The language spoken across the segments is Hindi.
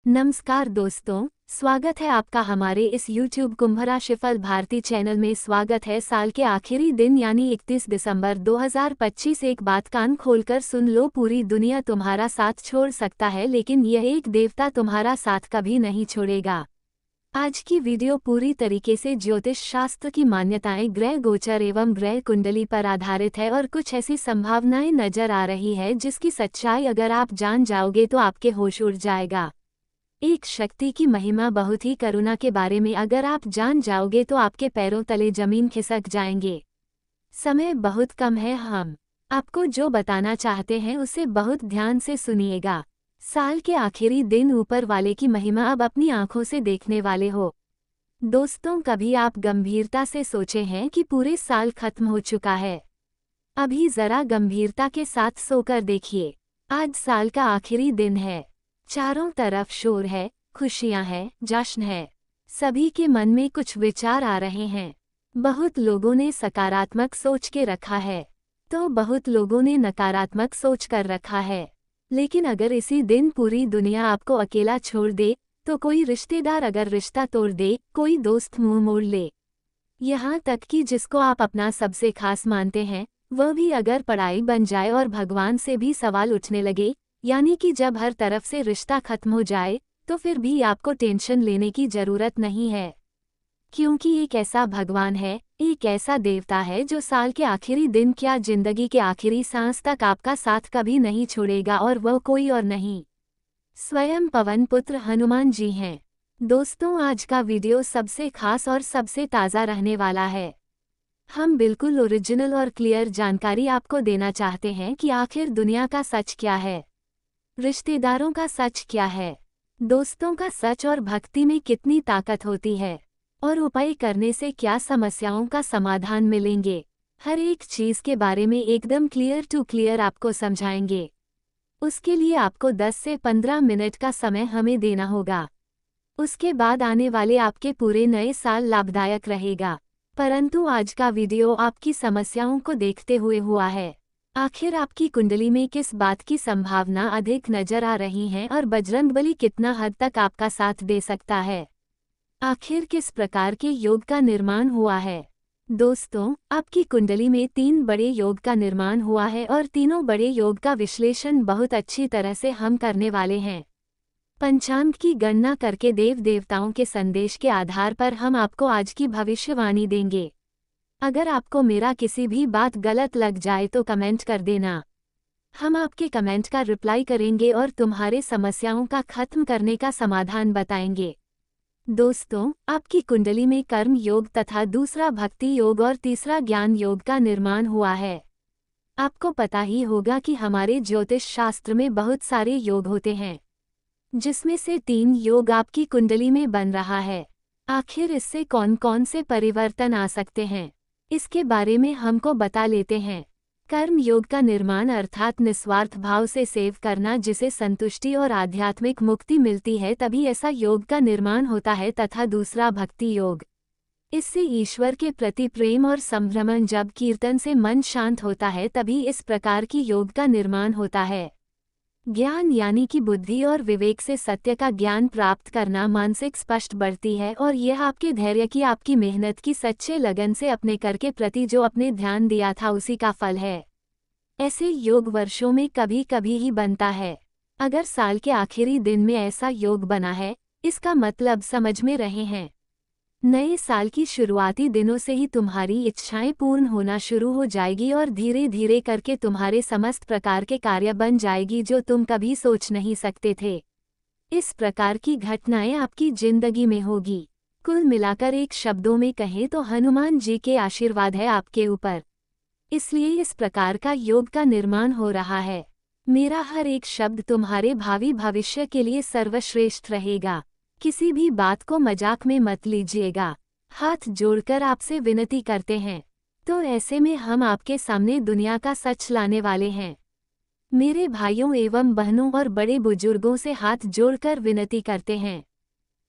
नमस्कार दोस्तों, स्वागत है आपका हमारे इस YouTube कुंभ राशिफल भारती चैनल में। स्वागत है। साल के आखिरी दिन यानी 31 दिसंबर 2025। एक बात कान खोलकर सुन लो, पूरी दुनिया तुम्हारा साथ छोड़ सकता है लेकिन यह एक देवता तुम्हारा साथ कभी नहीं छोड़ेगा। आज की वीडियो पूरी तरीके से ज्योतिष शास्त्र की मान्यताएं, ग्रह गोचर एवं ग्रह कुंडली पर आधारित है और कुछ ऐसी संभावनाएं नजर आ रही है जिसकी सच्चाई अगर आप जान जाओगे तो आपके होश उड़ जाएगा। एक शक्ति की महिमा, बहुत ही करुणा के बारे में अगर आप जान जाओगे तो आपके पैरों तले जमीन खिसक जाएंगे। समय बहुत कम है, हम आपको जो बताना चाहते हैं उसे बहुत ध्यान से सुनिएगा। साल के आखिरी दिन ऊपर वाले की महिमा अब अपनी आंखों से देखने वाले हो। दोस्तों, कभी आप गंभीरता से सोचे हैं कि पूरे साल खत्म हो चुका है? अभी जरा गंभीरता के साथ सोकर देखिए। आज साल का आखिरी दिन है, चारों तरफ शोर है, खुशियां हैं, जश्न है। सभी के मन में कुछ विचार आ रहे हैं। बहुत लोगों ने सकारात्मक सोच के रखा है तो बहुत लोगों ने नकारात्मक सोच कर रखा है। लेकिन अगर इसी दिन पूरी दुनिया आपको अकेला छोड़ दे, तो कोई रिश्तेदार अगर रिश्ता तोड़ दे, कोई दोस्त मुंह मोड़ ले, यहाँ तक कि जिसको आप अपना सबसे खास मानते हैं वह भी अगर पढ़ाई बन जाए और भगवान से भी सवाल उठने लगे, यानी कि जब हर तरफ से रिश्ता खत्म हो जाए, तो फिर भी आपको टेंशन लेने की जरूरत नहीं है, क्योंकि एक ऐसा भगवान है, एक ऐसा देवता है जो साल के आखिरी दिन क्या जिंदगी के आखिरी सांस तक आपका साथ कभी नहीं छोड़ेगा, और वह कोई और नहीं, स्वयं पवन पुत्र हनुमान जी हैं। दोस्तों, आज का वीडियो सबसे खास और सबसे ताज़ा रहने वाला है। हम बिल्कुल ओरिजिनल और क्लियर जानकारी आपको देना चाहते हैं कि आखिर दुनिया का सच क्या है, रिश्तेदारों का सच क्या है, दोस्तों का सच, और भक्ति में कितनी ताकत होती है, और उपाय करने से क्या समस्याओं का समाधान मिलेंगे। हर एक चीज़ के बारे में एकदम क्लियर टू क्लियर आपको समझाएंगे। उसके लिए आपको 10 से 15 मिनट का समय हमें देना होगा। उसके बाद आने वाले आपके पूरे नए साल लाभदायक रहेगा। परंतु आज का वीडियो आपकी समस्याओं को देखते हुए हुआ है। आखिर आपकी कुंडली में किस बात की संभावना अधिक नजर आ रही है और बजरंगबली कितना हद तक आपका साथ दे सकता है? आखिर किस प्रकार के योग का निर्माण हुआ है? दोस्तों, आपकी कुंडली में 3 बड़े योग का निर्माण हुआ है और तीनों बड़े योग का विश्लेषण बहुत अच्छी तरह से हम करने वाले हैं। पंचांग की गणना करके देव देवताओं के संदेश के आधार पर हम आपको आज की भविष्यवाणी देंगे। अगर आपको मेरा किसी भी बात गलत लग जाए तो कमेंट कर देना, हम आपके कमेंट का रिप्लाई करेंगे और तुम्हारे समस्याओं का खत्म करने का समाधान बताएंगे। दोस्तों, आपकी कुंडली में कर्म योग तथा दूसरा भक्ति योग और तीसरा ज्ञान योग का निर्माण हुआ है। आपको पता ही होगा कि हमारे ज्योतिष शास्त्र में बहुत सारे योग होते हैं, जिसमें से 3 योग आपकी कुंडली में बन रहा है। आखिर इससे कौन कौन से परिवर्तन आ सकते हैं, इसके बारे में हमको बता लेते हैं। कर्म योग का निर्माण अर्थात निस्वार्थ भाव से सेव करना, जिसे संतुष्टि और आध्यात्मिक मुक्ति मिलती है, तभी ऐसा योग का निर्माण होता है। तथा दूसरा भक्ति योग, इससे ईश्वर के प्रति प्रेम और संभ्रमण, जब कीर्तन से मन शांत होता है तभी इस प्रकार की योग का निर्माण होता है। ज्ञान यानी कि बुद्धि और विवेक से सत्य का ज्ञान प्राप्त करना, मानसिक स्पष्ट बढ़ती है और यह आपके धैर्य की, आपकी मेहनत की, सच्चे लगन से अपने कर के प्रति जो अपने ध्यान दिया था उसी का फल है। ऐसे योग वर्षों में कभी कभी ही बनता है। अगर साल के आखिरी दिन में ऐसा योग बना है, इसका मतलब समझ में रहे हैं, नए साल की शुरुआती दिनों से ही तुम्हारी इच्छाएं पूर्ण होना शुरू हो जाएगी और धीरे धीरे करके तुम्हारे समस्त प्रकार के कार्य बन जाएगी जो तुम कभी सोच नहीं सकते थे। इस प्रकार की घटनाएं आपकी जिंदगी में होगी। कुल मिलाकर एक शब्दों में कहें तो हनुमान जी के आशीर्वाद है आपके ऊपर, इसलिए इस प्रकार का योग का निर्माण हो रहा है। मेरा हर एक शब्द तुम्हारे भावी भविष्य के लिए सर्वश्रेष्ठ रहेगा। किसी भी बात को मजाक में मत लीजिएगा। हाथ जोड़कर आपसे विनती करते हैं, तो ऐसे में हम आपके सामने दुनिया का सच लाने वाले हैं। मेरे भाइयों एवं बहनों और बड़े बुजुर्गों से हाथ जोड़कर विनती करते हैं,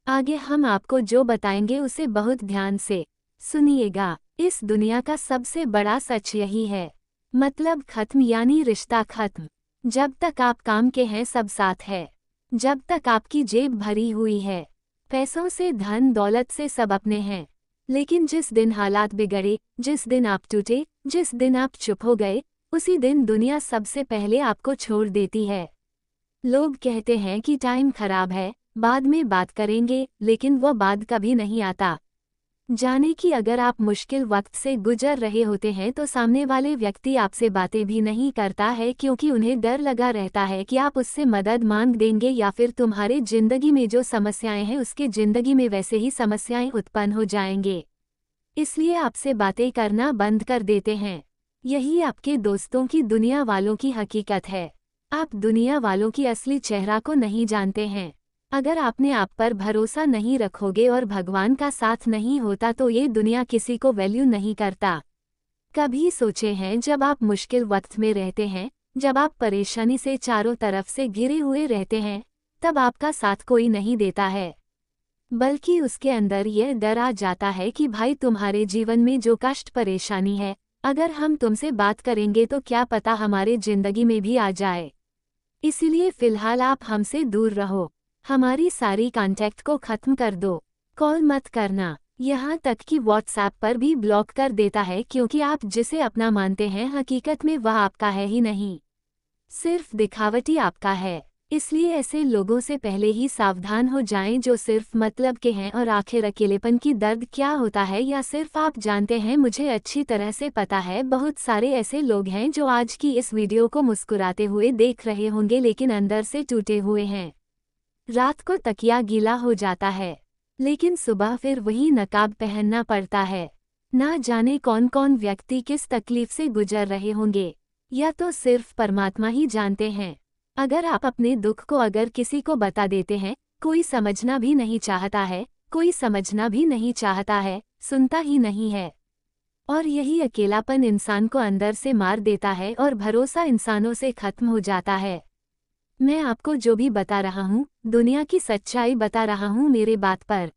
आगे हम आपको जो बताएंगे उसे बहुत ध्यान से सुनिएगा। इस दुनिया का सबसे बड़ा सच यही है, मतलब खत्म यानी रिश्ता खत्म। जब तक आप काम के हैं सब साथ है, जब तक आपकी जेब भरी हुई है, पैसों से, धन दौलत से, सब अपने हैं। लेकिन जिस दिन हालात बिगड़े, जिस दिन आप टूटे, जिस दिन आप चुप हो गए, उसी दिन दुनिया सबसे पहले आपको छोड़ देती है। लोग कहते हैं कि टाइम खराब है, बाद में बात करेंगे, लेकिन वो बाद कभी नहीं आता। जाने कि अगर आप मुश्किल वक्त से गुजर रहे होते हैं तो सामने वाले व्यक्ति आपसे बातें भी नहीं करता है, क्योंकि उन्हें डर लगा रहता है कि आप उससे मदद मांग देंगे या फिर तुम्हारे जिंदगी में जो समस्याएं हैं उसके जिंदगी में वैसे ही समस्याएं उत्पन्न हो जाएंगे। इसलिए आपसे बातें करना बंद कर देते हैं। यही आपके दोस्तों की, दुनिया वालों की हकीकत है। आप दुनिया वालों की असली चेहरा को नहीं जानते हैं। अगर आपने आप पर भरोसा नहीं रखोगे और भगवान का साथ नहीं होता तो ये दुनिया किसी को वैल्यू नहीं करता। कभी सोचे हैं जब आप मुश्किल वक्त में रहते हैं, जब आप परेशानी से चारों तरफ से घिरे हुए रहते हैं, तब आपका साथ कोई नहीं देता है, बल्कि उसके अंदर यह डर आ जाता है कि भाई तुम्हारे जीवन में जो कष्ट परेशानी है, अगर हम तुमसे बात करेंगे तो क्या पता हमारे जिंदगी में भी आ जाए। इसीलिए फिलहाल आप हमसे दूर रहो। हमारी सारी कांटेक्ट को खत्म कर दो। कॉल मत करना, यहाँ तक कि व्हाट्सएप पर भी ब्लॉक कर देता है, क्योंकि आप जिसे अपना मानते हैं हकीकत में वह आपका है ही नहीं, सिर्फ दिखावटी आपका है। इसलिए ऐसे लोगों से पहले ही सावधान हो जाएं जो सिर्फ मतलब के हैं और आखिर अकेलेपन की दर्द क्या होता है या सिर्फ आप जानते हैं। मुझे अच्छी तरह से पता है बहुत सारे ऐसे लोग हैं जो आज की इस वीडियो को मुस्कुराते हुए देख रहे होंगे लेकिन अंदर से टूटे हुए हैं। रात को तकिया गीला हो जाता है, लेकिन सुबह फिर वही नकाब पहनना पड़ता है। ना जाने कौन कौन व्यक्ति किस तकलीफ से गुजर रहे होंगे, या तो सिर्फ परमात्मा ही जानते हैं। अगर आप अपने दुख को अगर किसी को बता देते हैं, कोई समझना भी नहीं चाहता है, कोई समझना भी नहीं चाहता है, सुनता ही नहीं है। और यही अकेलापन इंसान को अंदर से मार देता है और भरोसा इंसानों से खत्म हो जाता है। मैं आपको जो भी बता रहा हूँ, दुनिया की सच्चाई बता रहा हूँ मेरे बात पर।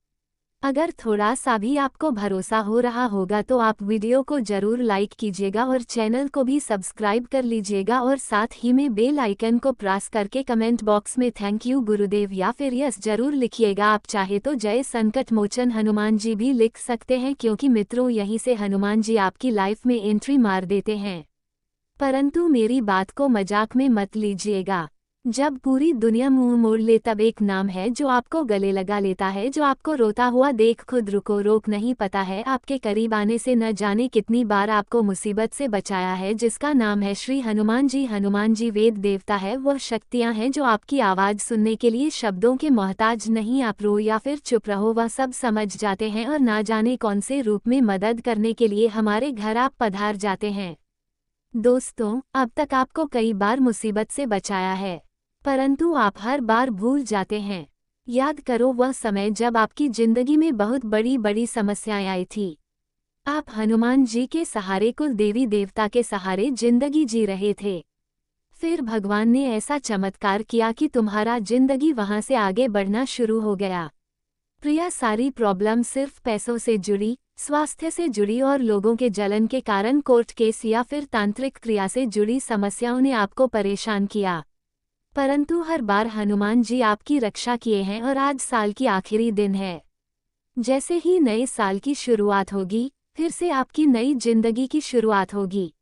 अगर थोड़ा सा भी आपको भरोसा हो रहा होगा तो आप वीडियो को जरूर लाइक कीजिएगा और चैनल को भी सब्सक्राइब कर लीजिएगा और साथ ही में बेल आइकन को प्रेस करके कमेंट बॉक्स में थैंक यू गुरुदेव या फिर यस जरूर लिखिएगा। आप चाहे तो जय संकट मोचन हनुमान जी भी लिख सकते हैं, क्योंकि मित्रों यहीं से हनुमान जी आपकी लाइफ में एंट्री मार देते हैं। परंतु मेरी बात को मजाक में मत लीजिएगा। जब पूरी दुनिया मुंह मोड़ ले तब एक नाम है जो आपको गले लगा लेता है, जो आपको रोता हुआ देख खुद रुको रोक नहीं पता है आपके करीब आने से। न जाने कितनी बार आपको मुसीबत से बचाया है, जिसका नाम है श्री हनुमान जी। हनुमान जी वेद देवता है, वह शक्तियां हैं जो आपकी आवाज़ सुनने के लिए शब्दों के मोहताज नहीं। आप रो या फिर चुप रहो वह सब समझ जाते हैं और ना जाने कौन से रूप में मदद करने के लिए हमारे घर आप पधार जाते हैं। दोस्तों, अब तक आपको कई बार मुसीबत से बचाया है, परंतु आप हर बार भूल जाते हैं। याद करो वह समय जब आपकी जिंदगी में बहुत बड़ी बड़ी समस्याएं आई थी। आप हनुमान जी के सहारे, कुल देवी देवता के सहारे जिंदगी जी रहे थे। फिर भगवान ने ऐसा चमत्कार किया कि तुम्हारा जिंदगी वहां से आगे बढ़ना शुरू हो गया। प्रिया, सारी प्रॉब्लम सिर्फ पैसों से जुड़ी, स्वास्थ्य से जुड़ी और लोगों के जलन के कारण कोर्ट केस या फिर तांत्रिक क्रिया से जुड़ी समस्याओं ने आपको परेशान किया। परंतु हर बार हनुमान जी आपकी रक्षा किए हैं और आज साल की आखिरी दिन है। जैसे ही नए साल की शुरुआत होगी, फिर से आपकी नई जिंदगी की शुरुआत होगी।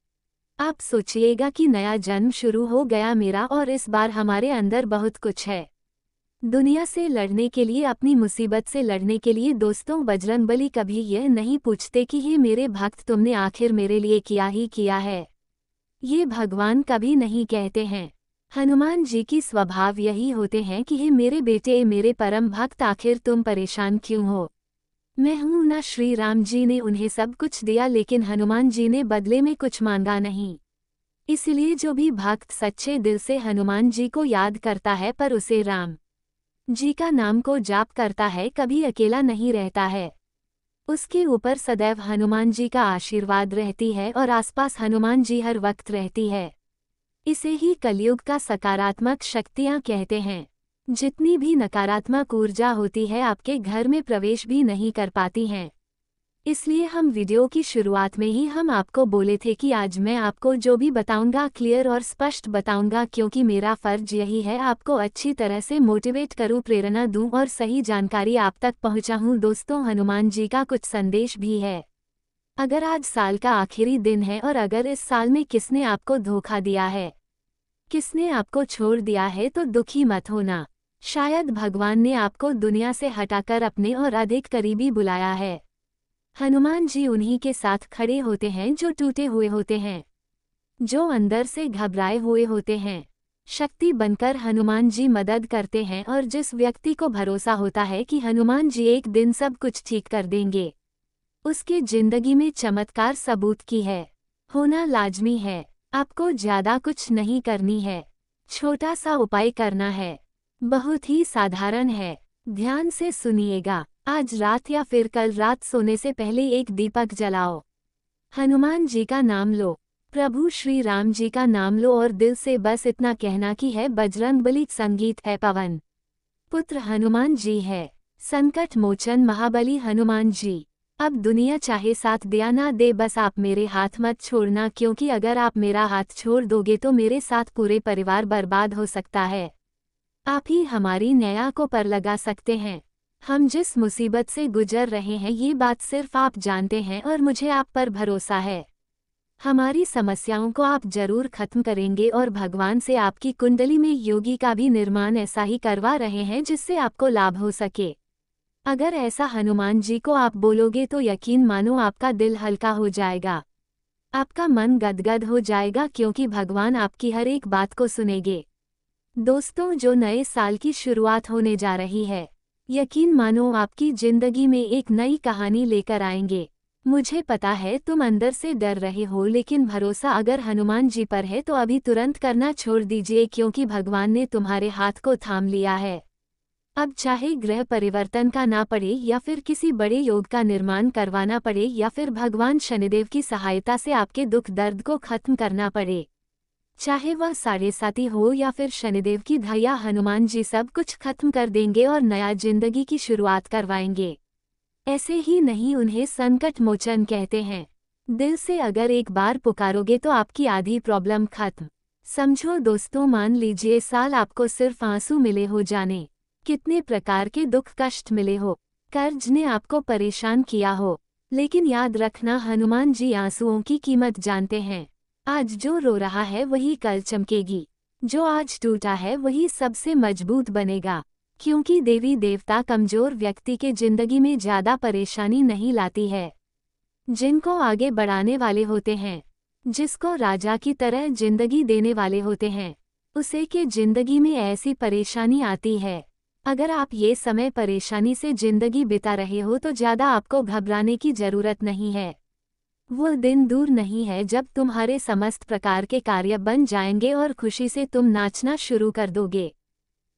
आप सोचिएगा कि नया जन्म शुरू हो गया मेरा, और इस बार हमारे अंदर बहुत कुछ है। दुनिया से लड़ने के लिए, अपनी मुसीबत से लड़ने के लिए। दोस्तों, बजरंगबली कभी यह नहीं पूछते कि हे मेरे भक्त तुमने आखिर मेरे लिए किया ही किया है। ये भगवान कभी नहीं कहते हैं। हनुमान जी की स्वभाव यही होते हैं कि हे मेरे बेटे, मेरे परम भक्त, आखिर तुम परेशान क्यों हो। मैं हूं ना। श्री राम जी ने उन्हें सब कुछ दिया, लेकिन हनुमान जी ने बदले में कुछ मांगा नहीं। इसलिए जो भी भक्त सच्चे दिल से हनुमान जी को याद करता है, पर उसे राम जी का नाम को जाप करता है, कभी अकेला नहीं रहता है। उसके ऊपर सदैव हनुमान जी का आशीर्वाद रहती है और आसपास हनुमान जी हर वक्त रहती है। इसे ही कलयुग का सकारात्मक शक्तियाँ कहते हैं। जितनी भी नकारात्मक ऊर्जा होती है आपके घर में प्रवेश भी नहीं कर पाती हैं। इसलिए हम वीडियो की शुरुआत में ही हम आपको बोले थे कि आज मैं आपको जो भी बताऊंगा क्लियर और स्पष्ट बताऊंगा, क्योंकि मेरा फर्ज यही है आपको अच्छी तरह से मोटिवेट करूं, प्रेरणा दूं और सही जानकारी आप तक पहुंचाऊं। दोस्तों, हनुमान जी का कुछ संदेश भी है। अगर आज साल का आखिरी दिन है और अगर इस साल में किसने आपको धोखा दिया है, किसने आपको छोड़ दिया है, तो दुखी मत होना। शायद भगवान ने आपको दुनिया से हटाकर अपने और अधिक करीबी बुलाया है। हनुमान जी उन्हीं के साथ खड़े होते हैं जो टूटे हुए होते हैं, जो अंदर से घबराए हुए होते हैं। शक्ति बनकर हनुमान जी मदद करते हैं और जिस व्यक्ति को भरोसा होता है कि हनुमान जी एक दिन सब कुछ ठीक कर देंगे, उसकी जिंदगी में चमत्कार सबूत की है होना लाजमी है। आपको ज्यादा कुछ नहीं करनी है, छोटा सा उपाय करना है, बहुत ही साधारण है। ध्यान से सुनिएगा। आज रात या फिर कल रात सोने से पहले एक दीपक जलाओ, हनुमान जी का नाम लो, प्रभु श्री राम जी का नाम लो और दिल से बस इतना कहना कि है बजरंगबली संगीत है पवन पुत्र हनुमान जी है, संकट मोचन महाबली हनुमान जी। अब दुनिया चाहे साथ दे या ना दे, बस आप मेरे हाथ मत छोड़ना, क्योंकि अगर आप मेरा हाथ छोड़ दोगे तो मेरे साथ पूरे परिवार बर्बाद हो सकता है। आप ही हमारी नैया को पर लगा सकते हैं। हम जिस मुसीबत से गुजर रहे हैं ये बात सिर्फ आप जानते हैं और मुझे आप पर भरोसा है। हमारी समस्याओं को आप जरूर खत्म करेंगे और भगवान से आपकी कुंडली में योगी का भी निर्माण ऐसा ही करवा रहे हैं जिससे आपको लाभ हो सके। अगर ऐसा हनुमान जी को आप बोलोगे तो यकीन मानो आपका दिल हल्का हो जाएगा, आपका मन गदगद हो जाएगा, क्योंकि भगवान आपकी हर एक बात को सुनेंगे। दोस्तों, जो नए साल की शुरुआत होने जा रही है, यकीन मानो आपकी जिंदगी में एक नई कहानी लेकर आएंगे। मुझे पता है तुम अंदर से डर रहे हो, लेकिन भरोसा अगर हनुमान जी पर है तो अभी तुरंत करना छोड़ दीजिए, क्योंकि भगवान ने तुम्हारे हाथ को थाम लिया है। अब चाहे ग्रह परिवर्तन का ना पड़े या फिर किसी बड़े योग का निर्माण करवाना पड़े या फिर भगवान शनिदेव की सहायता से आपके दुख दर्द को खत्म करना पड़े, चाहे वह 7.5 हो या फिर शनिदेव की धैया, हनुमान जी सब कुछ खत्म कर देंगे और नया जिंदगी की शुरुआत करवाएंगे। ऐसे ही नहीं, उन्हें संकट मोचन कहते हैं। दिल से अगर एक बार पुकारोगे तो आपकी आधी प्रॉब्लम खत्म। समझो दोस्तों, मान लीजिए साल आपको सिर्फ आंसू मिले हो, जाने कितने प्रकार के दुख कष्ट मिले हो, कर्ज ने आपको परेशान किया हो, लेकिन याद रखना हनुमान जी आंसुओं की कीमत जानते हैं। आज जो रो रहा है वही कल चमकेगी, जो आज टूटा है वही सबसे मजबूत बनेगा, क्योंकि देवी देवता कमजोर व्यक्ति के जिंदगी में ज्यादा परेशानी नहीं लाती है। जिनको आगे बढ़ाने वाले होते हैं, जिसको राजा की तरह जिंदगी देने वाले होते हैं, उसे के जिंदगी में ऐसी परेशानी आती है। अगर आप ये समय परेशानी से जिंदगी बिता रहे हो तो ज्यादा आपको घबराने की जरूरत नहीं है। वो दिन दूर नहीं है जब तुम्हारे समस्त प्रकार के कार्य बन जाएंगे और खुशी से तुम नाचना शुरू कर दोगे।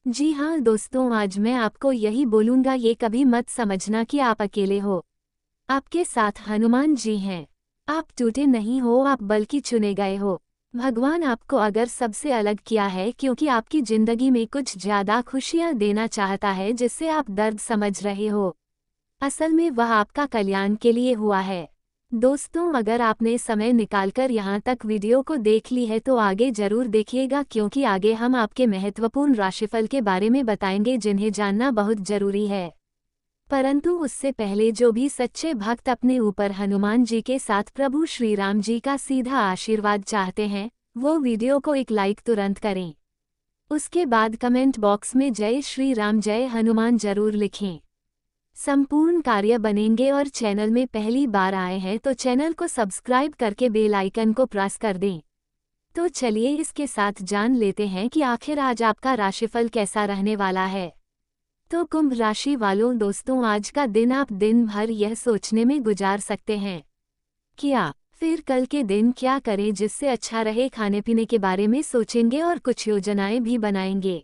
जी हाँ दोस्तों, आज मैं आपको यही बोलूँगा, ये कभी मत समझना कि आप अकेले हो। आपके साथ हनुमान जी हैं। आप टूटे नहीं हो, आप बल्कि चुने गए हो। भगवान आपको अगर सबसे अलग किया है क्योंकि आपकी जिंदगी में कुछ ज्यादा खुशियाँ देना चाहता है जिससे आप दर्द समझ रहे हो। असल में वह आपका कल्याण के लिए हुआ है। दोस्तों, अगर आपने समय निकालकर यहाँ तक वीडियो को देख ली है तो आगे जरूर देखिएगा, क्योंकि आगे हम आपके महत्वपूर्ण राशिफल के बारे में बताएंगे जिन्हें जानना बहुत जरूरी है। परंतु उससे पहले जो भी सच्चे भक्त अपने ऊपर हनुमान जी के साथ प्रभु श्री राम जी का सीधा आशीर्वाद चाहते हैं, वो वीडियो को एक लाइक तुरंत करें। उसके बाद कमेंट बॉक्स में जय श्री राम जय हनुमान जरूर लिखें। संपूर्ण कार्य बनेंगे और चैनल में पहली बार आए हैं तो चैनल को सब्सक्राइब करके बेल आइकन को प्रेस कर दें। तो चलिए इसके साथ जान लेते हैं कि आखिर आज आपका राशिफल कैसा रहने वाला है। तो कुंभ राशि वालों, दोस्तों, आज का दिन आप दिन भर यह सोचने में गुजार सकते हैं क्या फिर कल के दिन क्या करें जिससे अच्छा रहे, खाने पीने के बारे में सोचेंगे और कुछ योजनाएं भी बनाएंगे।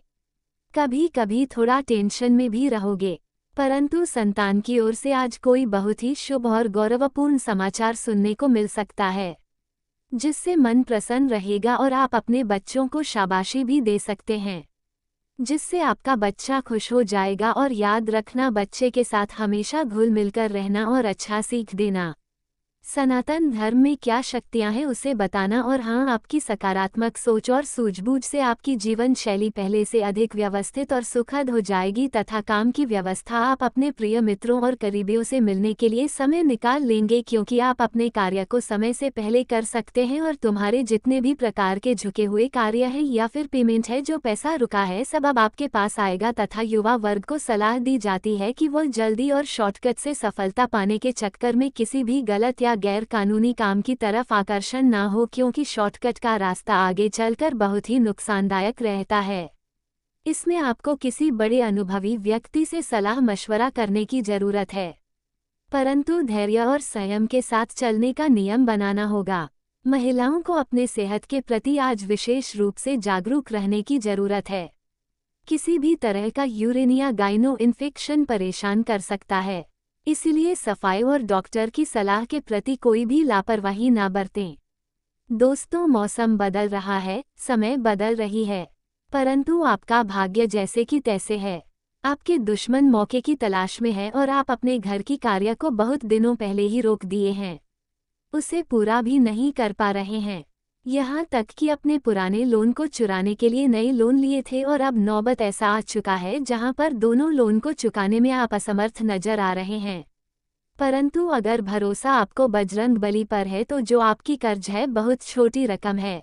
कभी कभी थोड़ा टेंशन में भी रहोगे, परंतु संतान की ओर से आज कोई बहुत ही शुभ और गौरवपूर्ण समाचार सुनने को मिल सकता है, जिससे मन प्रसन्न रहेगा और आप अपने बच्चों को शाबाशी भी दे सकते हैं। जिससे आपका बच्चा खुश हो जाएगा। और याद रखना, बच्चे के साथ हमेशा घुल मिलकर रहना और अच्छा सीख देना। सनातन धर्म में क्या शक्तियां हैं उसे बताना। और हाँ, आपकी सकारात्मक सोच और सूझबूझ से आपकी जीवन शैली पहले से अधिक व्यवस्थित और सुखद हो जाएगी तथा काम की व्यवस्था आप अपने प्रिय मित्रों और करीबियों से मिलने के लिए समय निकाल लेंगे, क्योंकि आप अपने कार्य को समय से पहले कर सकते हैं और तुम्हारे जितने भी प्रकार के झुके हुए कार्य हैं या फिर पेमेंट है, जो पैसा रुका है, सब अब आपके पास आएगा। तथा युवा वर्ग को सलाह दी जाती है कि वो जल्दी और शॉर्टकट से सफलता पाने के चक्कर में किसी भी गलत या गैर कानूनी काम की तरफ आकर्षण न हो, क्योंकि शॉर्टकट का रास्ता आगे चलकर बहुत ही नुकसानदायक रहता है। इसमें आपको किसी बड़े अनुभवी व्यक्ति से सलाह मशवरा करने की जरूरत है, परंतु धैर्य और संयम के साथ चलने का नियम बनाना होगा। महिलाओं को अपने सेहत के प्रति आज विशेष रूप से जागरूक रहने की जरूरत है। किसी भी तरह का यूरिन या गाइनो इन्फेक्शन परेशान कर सकता है, इसलिए सफाई और डॉक्टर की सलाह के प्रति कोई भी लापरवाही ना बरतें। दोस्तों, मौसम बदल रहा है, समय बदल रही है, परंतु आपका भाग्य जैसे कि तैसे है। आपके दुश्मन मौके की तलाश में है और आप अपने घर की कार्य को बहुत दिनों पहले ही रोक दिए हैं, उसे पूरा भी नहीं कर पा रहे हैं। यहाँ तक कि अपने पुराने लोन को चुराने के लिए नए लोन लिए थे और अब नौबत ऐसा आ चुका है जहाँ पर दोनों लोन को चुकाने में आप असमर्थ नजर आ रहे हैं। परंतु अगर भरोसा आपको बजरंग बली पर है तो जो आपकी कर्ज है बहुत छोटी रकम है।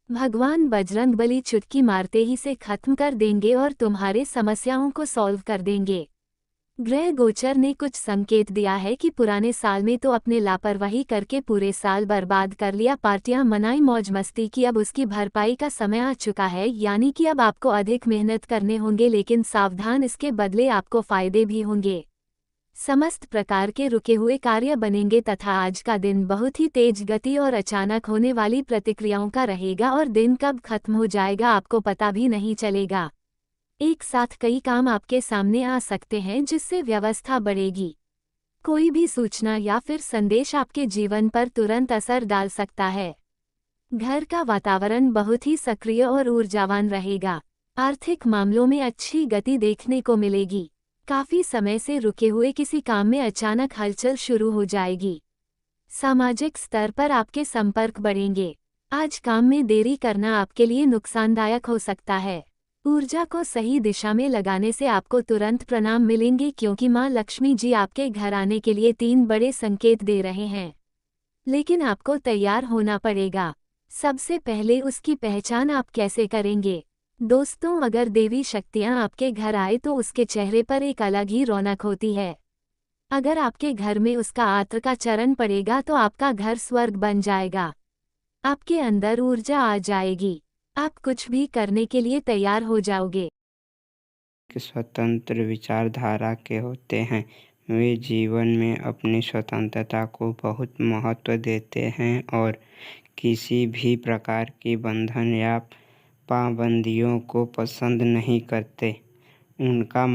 भगवान बजरंग बली चुटकी मारते ही से खत्म कर देंगे और तुम्हारे समस्याओं को सॉल्व कर देंगे। ग्रह गोचर ने कुछ संकेत दिया है कि पुराने साल में तो अपने लापरवाही करके पूरे साल बर्बाद कर लिया, पार्टियां मनाई, मौज मस्ती की, अब उसकी भरपाई का समय आ चुका है। यानी कि अब आपको अधिक मेहनत करने होंगे, लेकिन सावधान, इसके बदले आपको फायदे भी होंगे। समस्त प्रकार के रुके हुए कार्य बनेंगे तथा आज का दिन बहुत ही तेज गति और अचानक होने वाली प्रतिक्रियाओं का रहेगा और दिन कब खत्म हो जाएगा आपको पता भी नहीं चलेगा। एक साथ कई काम आपके सामने आ सकते हैं जिससे व्यवस्था बढ़ेगी। कोई भी सूचना या फिर संदेश आपके जीवन पर तुरंत असर डाल सकता है। घर का वातावरण बहुत ही सक्रिय और ऊर्जावान रहेगा। आर्थिक मामलों में अच्छी गति देखने को मिलेगी। काफी समय से रुके हुए किसी काम में अचानक हलचल शुरू हो जाएगी। सामाजिक स्तर पर आपके संपर्क बढ़ेंगे। आज काम में देरी करना आपके लिए नुकसानदायक हो सकता है। ऊर्जा को सही दिशा में लगाने से आपको तुरंत परिणाम मिलेंगे, क्योंकि मां लक्ष्मी जी आपके घर आने के लिए 3 बड़े संकेत दे रहे हैं। लेकिन आपको तैयार होना पड़ेगा। सबसे पहले उसकी पहचान आप कैसे करेंगे? दोस्तों, अगर देवी शक्तियां आपके घर आए तो उसके चेहरे पर एक अलग ही रौनक होती है। अगर आपके घर में उसका आत्र का चरण पड़ेगा तो आपका घर स्वर्ग बन जाएगा। आपके अंदर ऊर्जा आ जाएगी, आप कुछ भी करने के लिए तैयार हो जाओगे। स्वतंत्र विचारधारा के होते हैं। वे जीवन में अपनी स्वतंत्रता को बहुत महत्व देते हैं और किसी भी प्रकार की बंधन या पाबंदियों को पसंद नहीं करते। उनका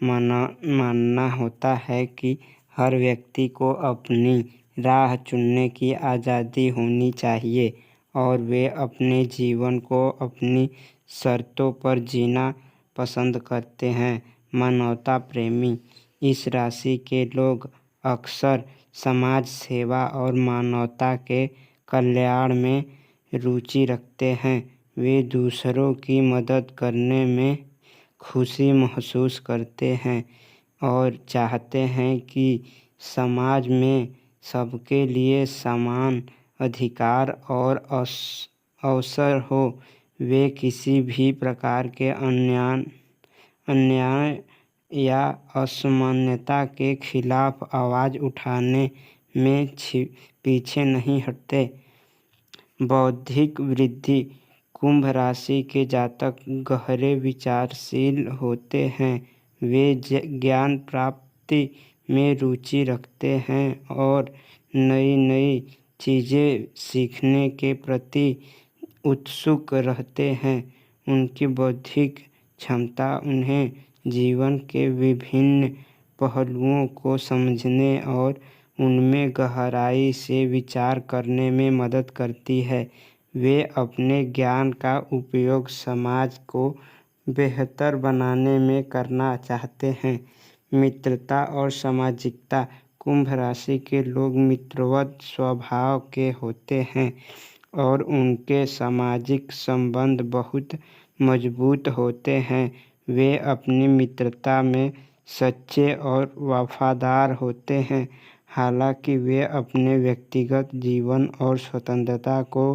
मानना होता है कि हर व्यक्ति को अपनी राह चुनने की आज़ादी होनी चाहिए और वे अपने जीवन को अपनी शर्तों पर जीना पसंद करते हैं। मानवता प्रेमी इस राशि के लोग अक्सर समाज सेवा और मानवता के कल्याण में रुचि रखते हैं। वे दूसरों की मदद करने में खुशी महसूस करते हैं और चाहते हैं कि समाज में सबके लिए समान अधिकार और अवसर हो। वे किसी भी प्रकार के अन्याय या असमानता के खिलाफ आवाज़ उठाने में पीछे नहीं हटते। बौद्धिक वृद्धि कुंभ राशि के जातक गहरे विचारशील होते हैं। वे ज्ञान प्राप्ति में रुचि रखते हैं और नई नई चीज़ें सीखने के प्रति उत्सुक रहते हैं। उनकी बौद्धिक क्षमता उन्हें जीवन के विभिन्न पहलुओं को समझने और उनमें गहराई से विचार करने में मदद करती है। वे अपने ज्ञान का उपयोग समाज को बेहतर बनाने में करना चाहते हैं। मित्रता और सामाजिकता। कुंभ राशि के लोग मित्रवत स्वभाव के होते हैं और उनके सामाजिक संबंध बहुत मजबूत होते हैं। वे अपनी मित्रता में सच्चे और वफादार होते हैं। हालांकि वे अपने व्यक्तिगत जीवन और स्वतंत्रता को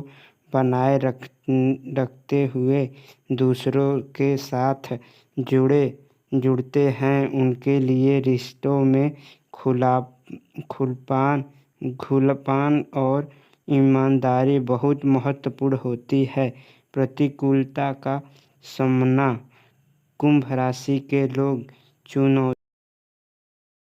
बनाए रखते हुए दूसरों के साथ जुड़ते हैं। उनके लिए रिश्तों में खुलापन और ईमानदारी बहुत महत्वपूर्ण होती है। प्रतिकूलता का सामना। कुंभ राशि के लोग चुनौती